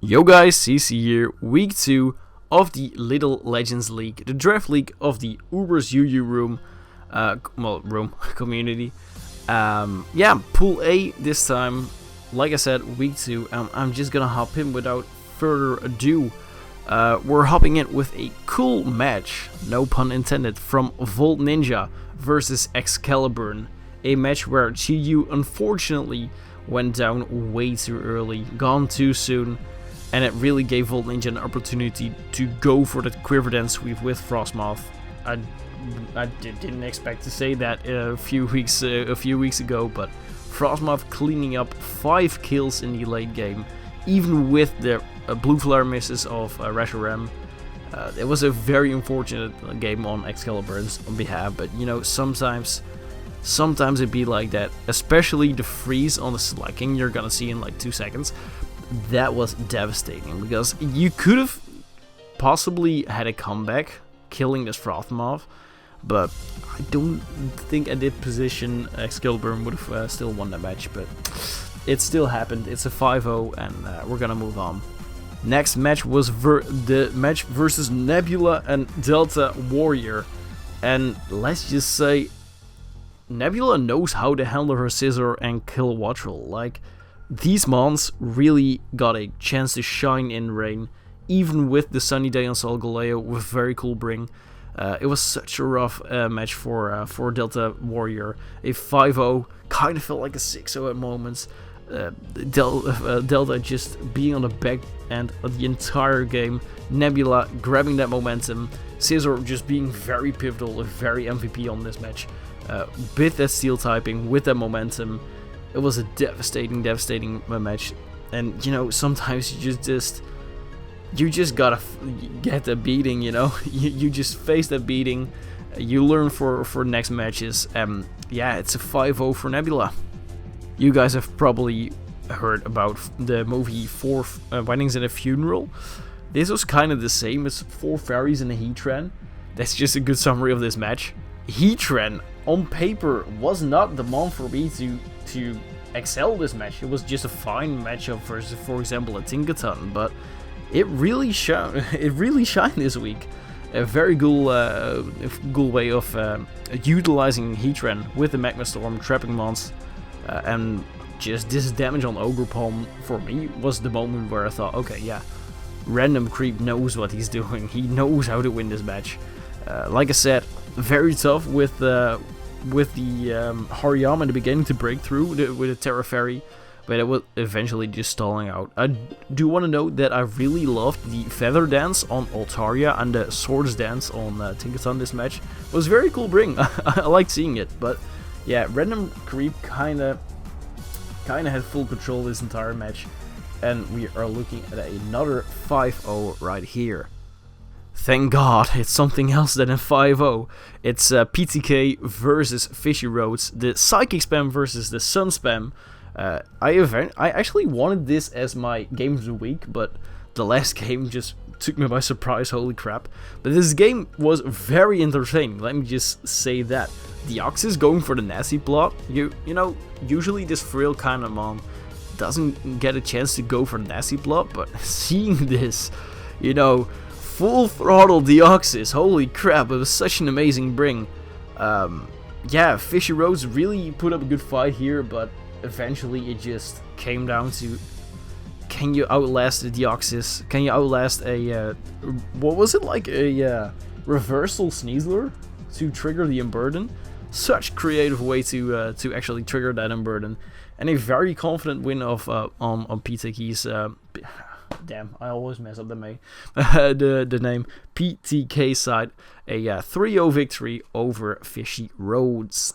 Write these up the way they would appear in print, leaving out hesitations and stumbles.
Yo guys, CC here, week 2 of the Little Legends League, the draft league of the Uber's UU community. Pool A this time. Like I said, week 2, I'm just gonna hop in without further ado. We're hopping in with a cool match, no pun intended, from Volt Ninja versus Excalibur. A match where GU unfortunately went down way too early, gone too soon, and it really gave Volt Ninja an opportunity to go for the Quiver Dance sweep with Frostmoth. I didn't expect to say that a few weeks ago, but Frostmoth cleaning up 5 kills in the late game, even with the blue flare misses of Reshiram. It was a very unfortunate game on Excalibur's behalf, but you know, sometimes it be like that, especially the freeze on the slacking you're gonna see in like 2 seconds. That was devastating, because you could have possibly had a comeback killing this Frostmoth, but I don't think at that position Excalibur would have still won that match, but it still happened. It's a 5-0 and we're gonna move on. Next match was the match versus Nebula and Delta Warrior, and let's just say Nebula knows how to handle her Scissor and kill Wattrel. Like, these mons really got a chance to shine in rain, even with the sunny day on Solgaleo with very cool bring. It was such a rough match for Delta Warrior. A 5-0 kind of felt like a 6-0 at moments. Delta just being on the back end of the entire game. Nebula grabbing that momentum. Scissor just being very pivotal, very MVP on this match. With that steel typing, with that momentum. It was a devastating match, and you know, sometimes you just gotta get the beating. You know, you just face that beating. You learn for next matches. It's a 5-0 for Nebula. You guys have probably heard about the movie 4 Weddings and a Funeral. This was kind of the same as 4 Fairies and a Heatran. That's just a good summary of this match. Heatran on paper was not the mon for me to excel this match. It was just a fine matchup versus, for example, a Tinkaton, but it really shined this week. A very cool way of utilizing Heatran with the Magma Storm, trapping mons, and just this damage on Ogre Palm for me was the moment where I thought, okay, yeah, Random Creep knows what he's doing. He knows how to win this match. Like I said, very tough with the Hariyama in the beginning to break through with a Terra Fairy, but it was eventually just stalling out. I do want to note that I really loved the Feather Dance on Altaria and the Swords Dance on Tinkaton this match. It was very cool bring. I liked seeing it, but yeah, Random Creep kinda had full control this entire match, and we are looking at another 5-0 right here. Thank God, it's something else than a 5-0. It's PTK versus Fishy Roads, the Psychic Spam versus the Sun Spam. I actually wanted this as my game of the week, but the last game just took me by surprise, holy crap. But this game was very entertaining, let me just say that. Deoxys going for the nasty plot. You know, usually this frail kind of mom doesn't get a chance to go for the nasty plot, but seeing this, you know, full throttle Deoxys, holy crap, it was such an amazing bring. Fishy Roads really put up a good fight here, but eventually it just came down to, can you outlast the Deoxys? Can you outlast a, what was it, like a reversal Sneasler to trigger the Unburden? Such creative way to actually trigger that Unburden, and a very confident win of on PTK's. Damn, I always mess up the name. the name PTK side, a 3-0 victory over Fishy Roads.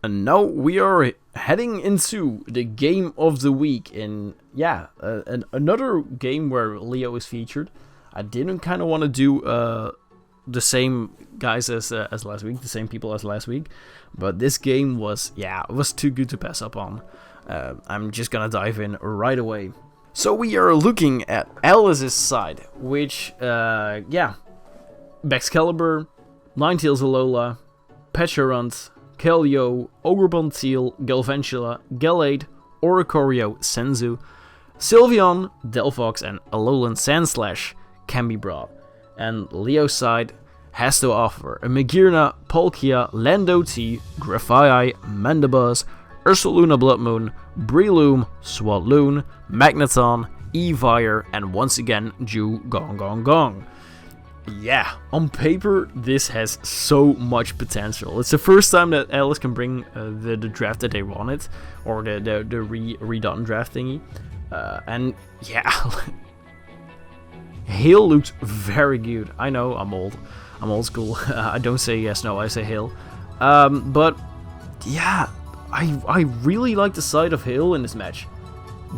And now we are heading into the game of the week. In another game where Leo is featured. I didn't kind of want to do the same guys as last week, the same people as last week, but this game was too good to pass up on. I'm just gonna dive in right away. So we are looking at Alice's side, which, Excalibur, Ninetales Alola, Pecharunt, Keldeo, Ogrepon Teal, Galvantula, Gallade, Oricorio, Senzu, Sylveon, Delphox, and Alolan Sandslash can be brought. And Leo's side has to offer a Magearna, Palkia, Lando T, Grafaiai, Mandibuzz, Ursaluna Bloodmoon, Breloom, Swatloon, Magneton, Evire, and once again, Ju Gong Gong Gong. Yeah, on paper, this has so much potential. It's the first time that Alice can bring the draft that they wanted, or the redone draft thingy. And yeah, Hail looks very good. I know, I'm old school. I don't say yes, no, I say Hail. But yeah, I really like the side of Hail in this match.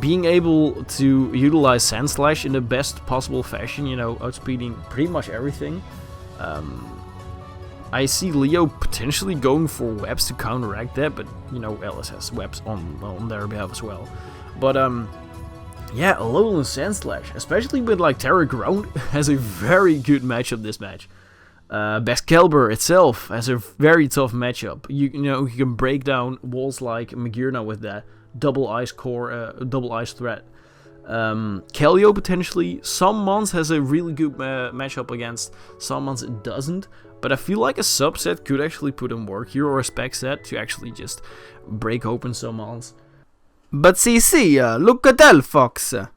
Being able to utilize Sandslash in the best possible fashion, you know, outspeeding pretty much everything. I see Leo potentially going for webs to counteract that, but, you know, Alice has webs on their behalf as well. But, yeah, Alolan Sandslash, especially with, like, Terra Ground, has a very good matchup this match. Baskelber itself has a very tough matchup. You know, you can break down walls like Magearna with that. Double Ice Core, double Ice Threat. Keldeo potentially. Some months has a really good matchup against, some months it doesn't. But I feel like a subset could actually put in work here, or a spec set to actually just break open some months. But see, look at Delphox.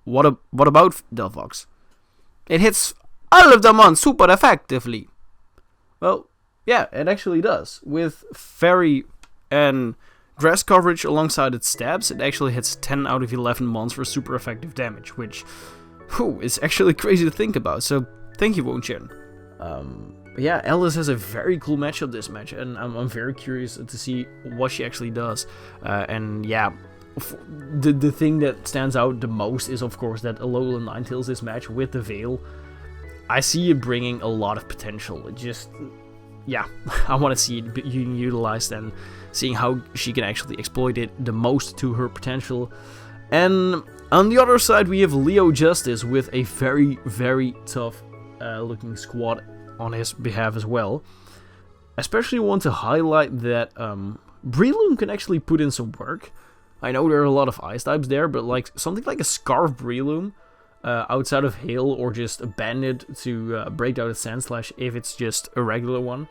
What about Delphox? It hits all of them on super effectively. Well, yeah, it actually does. With Fairy and Grass coverage alongside its stabs, it actually hits 10 out of 11 mons for super effective damage, which is actually crazy to think about, so thank you, Wonchen. Yeah, Alice has a very cool matchup this match, and I'm very curious to see what she actually does. And yeah, the thing that stands out the most is, of course, that Alolan Ninetales this match with the Veil. I see it bringing a lot of potential. It just, yeah, I want to see it being utilized and seeing how she can actually exploit it the most to her potential. And on the other side, we have Leo Justice with a very, very tough looking squad on his behalf as well. I especially want to highlight that Breloom can actually put in some work. I know there are a lot of ice types there, but like something like a Scarf Breloom outside of Hail, or just a Bandit to break down a Sandslash if it's just a regular one.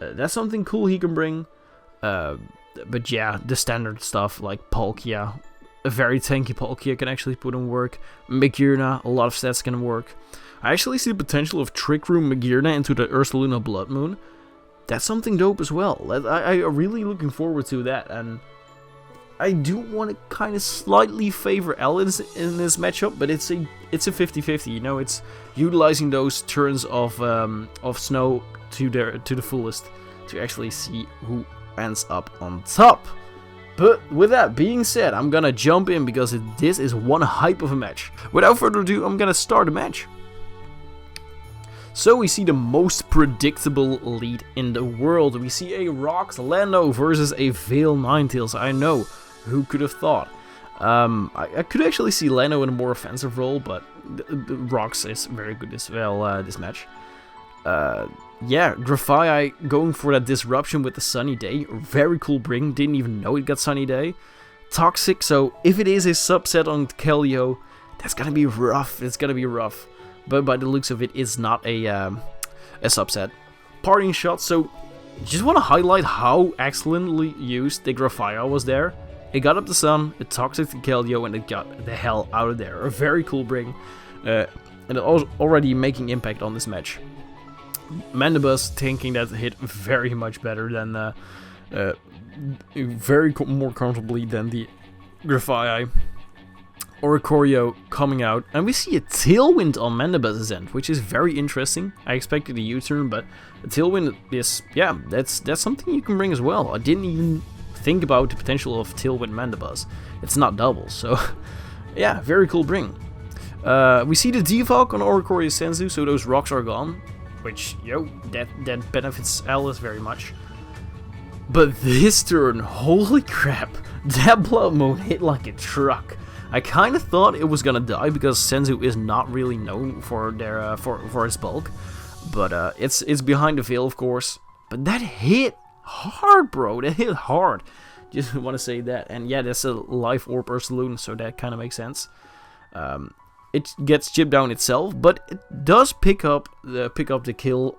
That's something cool he can bring. But yeah, the standard stuff like Palkia, a very tanky Palkia can actually put in work. Magearna, a lot of stats can work. I actually see the potential of Trick Room Magearna into the Ursaluna Bloodmoon. That's something dope as well. I'm really looking forward to that, and I do want to kind of slightly favor Alice in this matchup, but it's a 50-50. You know, it's utilizing those turns of snow to the fullest to actually see who ends up on top. But with that being said, I'm gonna jump in because this is one hype of a match. Without further ado, I'm gonna start the match. So we see the most predictable lead in the world. We see a Rocks Lando versus a Veil Ninetales. I know, who could have thought? I could actually see Lando in a more offensive role, but the Rocks is very good as well this match. Yeah, Grafaiai going for that disruption with the Sunny Day. Very cool bring, didn't even know it got Sunny Day. Toxic, so if it is a subset on Keldeo, that's gonna be rough. It's gonna be rough. But by the looks of it, it's not a subset. Parting shot, so just want to highlight how excellently used the Grafaiai was there. It got up the sun, it toxic to Keldeo, and it got the hell out of there. A very cool bring, and it already making impact on this match. Mandibuzz tanking that hit very much better than, more comfortably than the Grafaiai. Oricorio coming out, and we see a Tailwind on Mandibuzz's end, which is very interesting. I expected a U-turn, but a Tailwind is, yeah, that's something you can bring as well. I didn't even think about the potential of Tailwind Mandibuzz. It's not double, so yeah, very cool bring. We see the Defog on Oricorio Senzu, so those rocks are gone, which, yo, that benefits Alice very much. But this turn, holy crap, that Blood Moon hit like a truck. I kind of thought it was gonna die because Senzu is not really known for their for its bulk, but it's behind the veil, of course. But that hit hard, bro. That hit hard. Just want to say that. And yeah, that's a live orb or saloon, so that kind of makes sense. It gets chipped down itself, but it does pick up the kill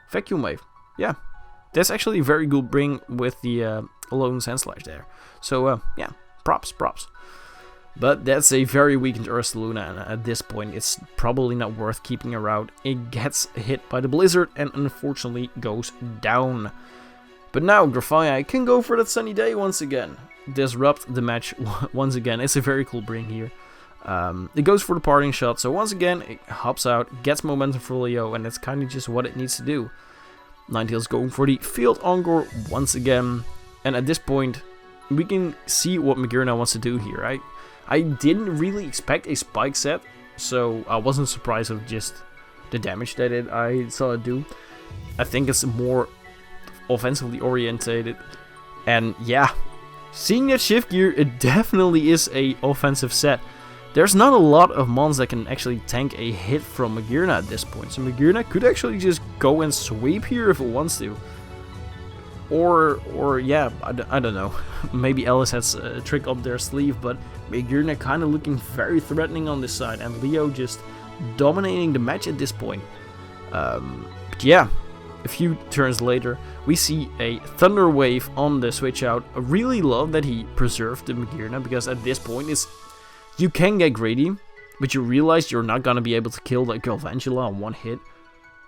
vacuum wave. Yeah, that's actually a very good bring with the alone Sandslash there. So yeah, props. But that's a very weakened Ursaluna, and at this point it's probably not worth keeping around. It gets hit by the Blizzard and unfortunately goes down. But now Grafaiai can go for that Sunny Day once again. Disrupt the match once again. It's a very cool bring here. It goes for the parting shot, so once again it hops out, gets momentum for Leo, and that's kind of just what it needs to do. Ninetales going for the Field Encore once again, and at this point we can see what Magearna wants to do here. I didn't really expect a spike set, so I wasn't surprised of just the damage that I saw it do. I think it's more offensively orientated, and yeah, seeing that shift gear, it definitely is a offensive set. There's not a lot of mons that can actually tank a hit from Magearna at this point, so Magearna could actually just go and sweep here if it wants to. Or yeah, I don't know. Maybe Ellis has a trick up their sleeve, but Magearna kind of looking very threatening on this side, and Leo just dominating the match at this point. But yeah, a few turns later, we see a Thunder Wave on the switch out. I really love that he preserved the Magearna, because at this point you can get greedy, but you realize you're not gonna be able to kill that Galvantula on one hit.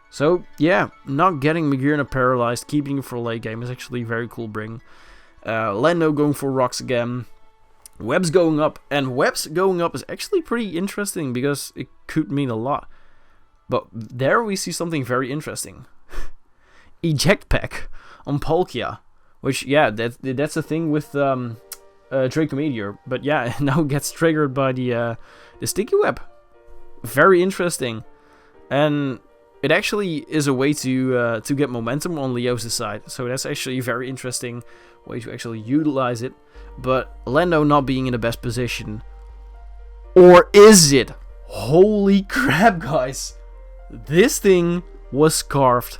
So yeah, not getting Magearna paralyzed, keeping it for a late game is actually a very cool bring. Lando going for rocks again. Webs going up, and Webs going up is actually pretty interesting because it could mean a lot. But there we see something very interesting. Eject Pack on Palkia, which yeah, that's a thing with Draco Meteor, but yeah, now gets triggered by the Sticky Web. Very interesting, and it actually is a way to get momentum on Leo's side, so that's actually a very interesting way to actually utilize it. But Lando not being in the best position, or is it? Holy crap, guys! This thing was scarfed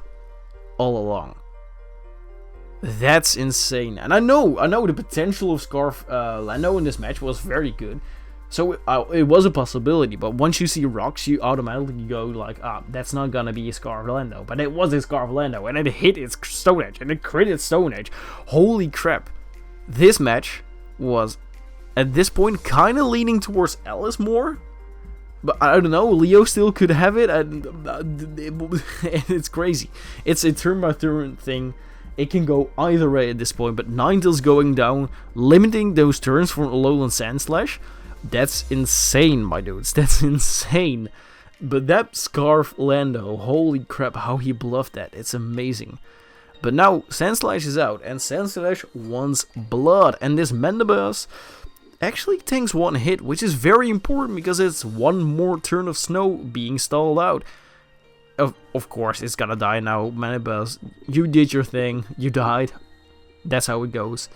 all along. That's insane, and I know the potential of Scarf Lando in this match was very good, so it was a possibility. But once you see rocks, you automatically go like, that's not gonna be a Scarf Lando. But it was a Scarf Lando, and it hit its Stone Edge, and it critted Stone Edge. Holy crap! This match was, at this point, kind of leaning towards Alice more. But I don't know, Leo still could have it, and it's crazy. It's a turn-by-turn thing. It can go either way at this point, but Ninetales going down, limiting those turns from Alolan Sandslash. That's insane, my dudes. That's insane. But that Scarf Lando, holy crap, how he bluffed that. It's amazing. But now Sandslash is out, and Sandslash wants blood. And this Mandibuzz actually tanks one hit, which is very important because it's one more turn of snow being stalled out. Of course, it's gonna die now, Mandibuzz. You did your thing, you died. That's how it goes.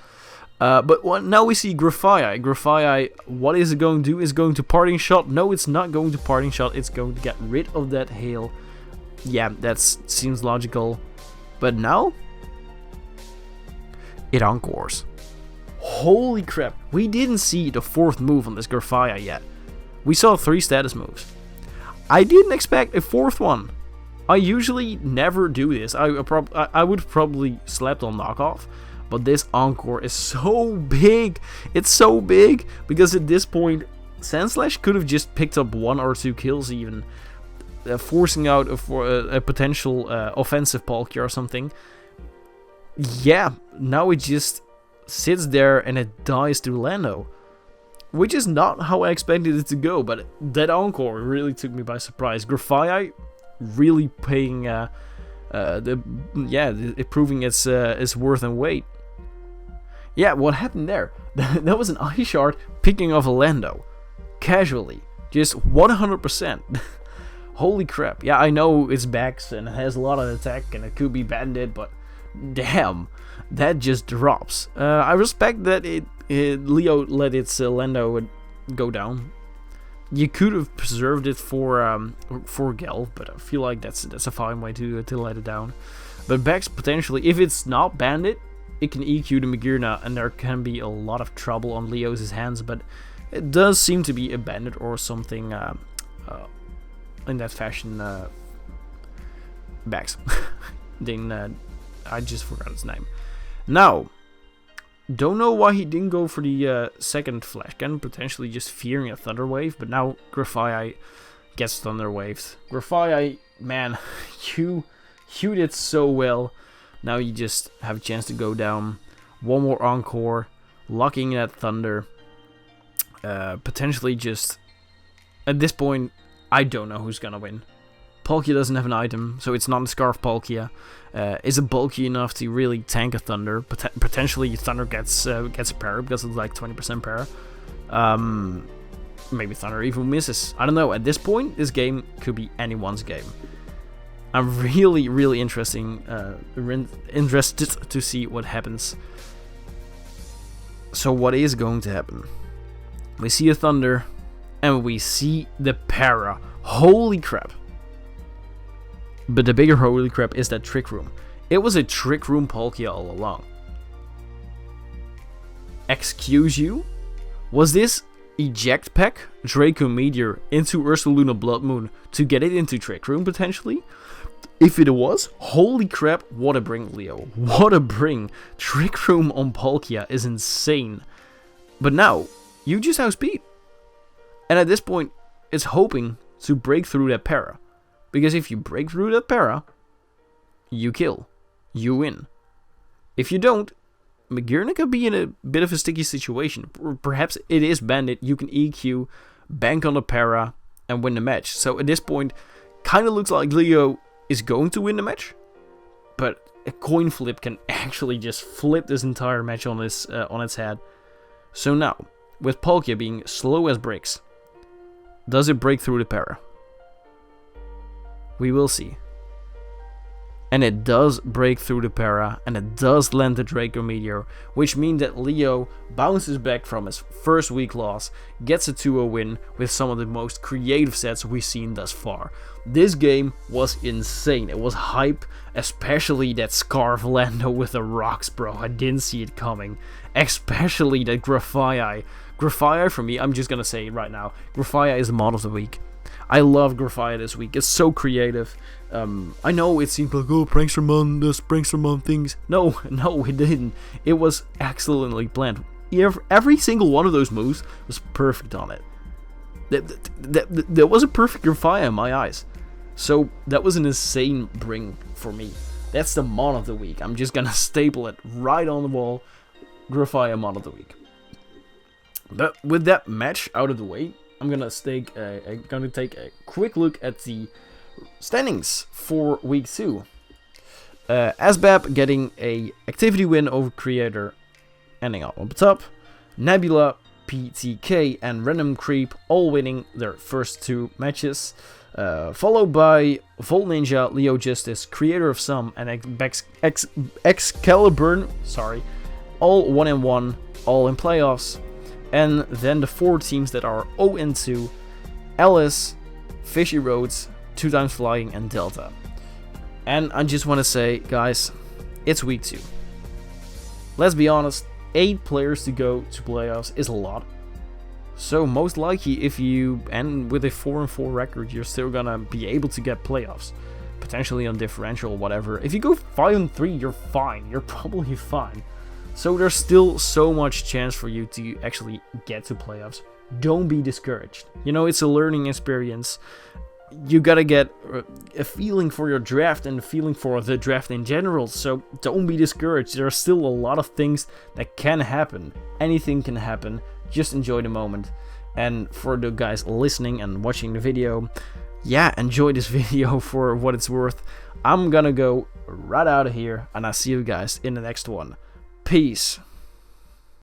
But now we see Grafaiai. Grafaiai, what is it going to do? Is going to Parting Shot? No, it's not going to Parting Shot. It's going to get rid of that hail. Yeah, that seems logical. But now, it encores. Holy crap, we didn't see the fourth move on this Grafaiai yet. We saw 3 status moves. I didn't expect a fourth one. I usually never do this. I would probably slept on knockoff, but this encore is so big. It's so big because at this point, Sandslash could have just picked up 1 or 2 kills even, forcing out a potential offensive Palkia or something. Yeah, now it just sits there and it dies to Lando, which is not how I expected it to go. But that encore really took me by surprise. Grafaiai really paying, proving its worth and weight. Yeah, what happened there? That was an Ice Shard picking off a Lando, casually, just 100%. Holy crap! Yeah, I know it's Bax and it has a lot of attack and it could be Bandit, but damn, that just drops. I respect that Leo let its Lando go down. You could have preserved it for Gel, but I feel like that's a fine way to let it down. But Bax potentially, if it's not Bandit, it can EQ the Magirna, and there can be a lot of trouble on Leo's hands, but it does seem to be a bandit or something in that fashion. Bags. Then I just forgot his name. Now, don't know why he didn't go for the second flash cannon, potentially just fearing a Thunder Wave, but now Grafai gets Thunder Waves. Grafai, man, you did so well. Now you just have a chance to go down. One more Encore, locking that Thunder. Potentially just, at this point, I don't know who's gonna win. Palkia doesn't have an item, so it's not a Scarf Palkia. Is it bulky enough to really tank a Thunder? Potentially Thunder gets a para because it's like 20% para. Maybe Thunder even misses. I don't know. At this point, this game could be anyone's game. I'm really interested to see what happens. So what is going to happen? We see a Thunder, and we see the para. Holy crap. But the bigger holy crap is that Trick Room. It was a Trick Room Palkia all along. Excuse you? Was this Eject Pack Draco Meteor into Ursaluna Blood Moon to get it into Trick Room potentially? If it was, holy crap, what a bring, Leo. What a bring. Trick Room on Palkia is insane. But now, you just outspeed. And at this point, it's hoping to break through that para. Because if you break through that para, you kill. You win. If you don't, Magirna could be in a bit of a sticky situation. Perhaps it is Bandit, you can EQ, bank on the para, and win the match. So at this point, kind of looks like Leo is going to win the match. But a coin flip can actually just flip this entire match on its head. So now, with Palkia being slow as bricks, does it break through the para? We will see. And it does break through the para, and it does land the Draco Meteor, which means that Leo bounces back from his first week loss, gets a 2-0 win with some of the most creative sets we've seen thus far. This game was insane. It was hype, especially that Scarf Lando with the rocks, bro. I didn't see it coming. Especially that Grafai. Grafai, for me, I'm just gonna say it right now, Grafai is the mod of the week. I love Grafai this week. It's so creative. I know it seems like, oh, Prankster does Prankster things. No, it didn't. It was excellently planned. Every single one of those moves was perfect on it. That was a perfect Grafai in my eyes. So that was an insane bring for me. That's the mod of the week. I'm just gonna staple it right on the wall. Grafai mod of the week. But with that match out of the way, I'm gonna take a quick look at the standings for week 2. Asbab getting a activity win over Creator, ending up on the top. Nebula, PTK, and Random Creep all winning their first 2 matches. Followed by Volt Ninja, Leo Justice, Creator of Some, and Excalibur, all 1-1, all in playoffs. And then the 4 teams that are 0-2, Alice, Fishy Roads, 2x Flying, and Delta. And I just want to say, guys, it's week 2. Let's be honest, 8 players to go to playoffs is a lot. So most likely, if you end with a 4-4 record, you're still gonna be able to get playoffs. Potentially on differential or whatever. If you go 5-3, you're fine. You're probably fine. So there's still so much chance for you to actually get to playoffs. Don't be discouraged. You know, it's a learning experience. You gotta get a feeling for your draft and a feeling for the draft in general. So don't be discouraged. There are still a lot of things that can happen. Anything can happen. Just enjoy the moment. And for the guys listening and watching the video, yeah, enjoy this video for what it's worth. I'm gonna go right out of here, and I'll see you guys in the next one. Peace.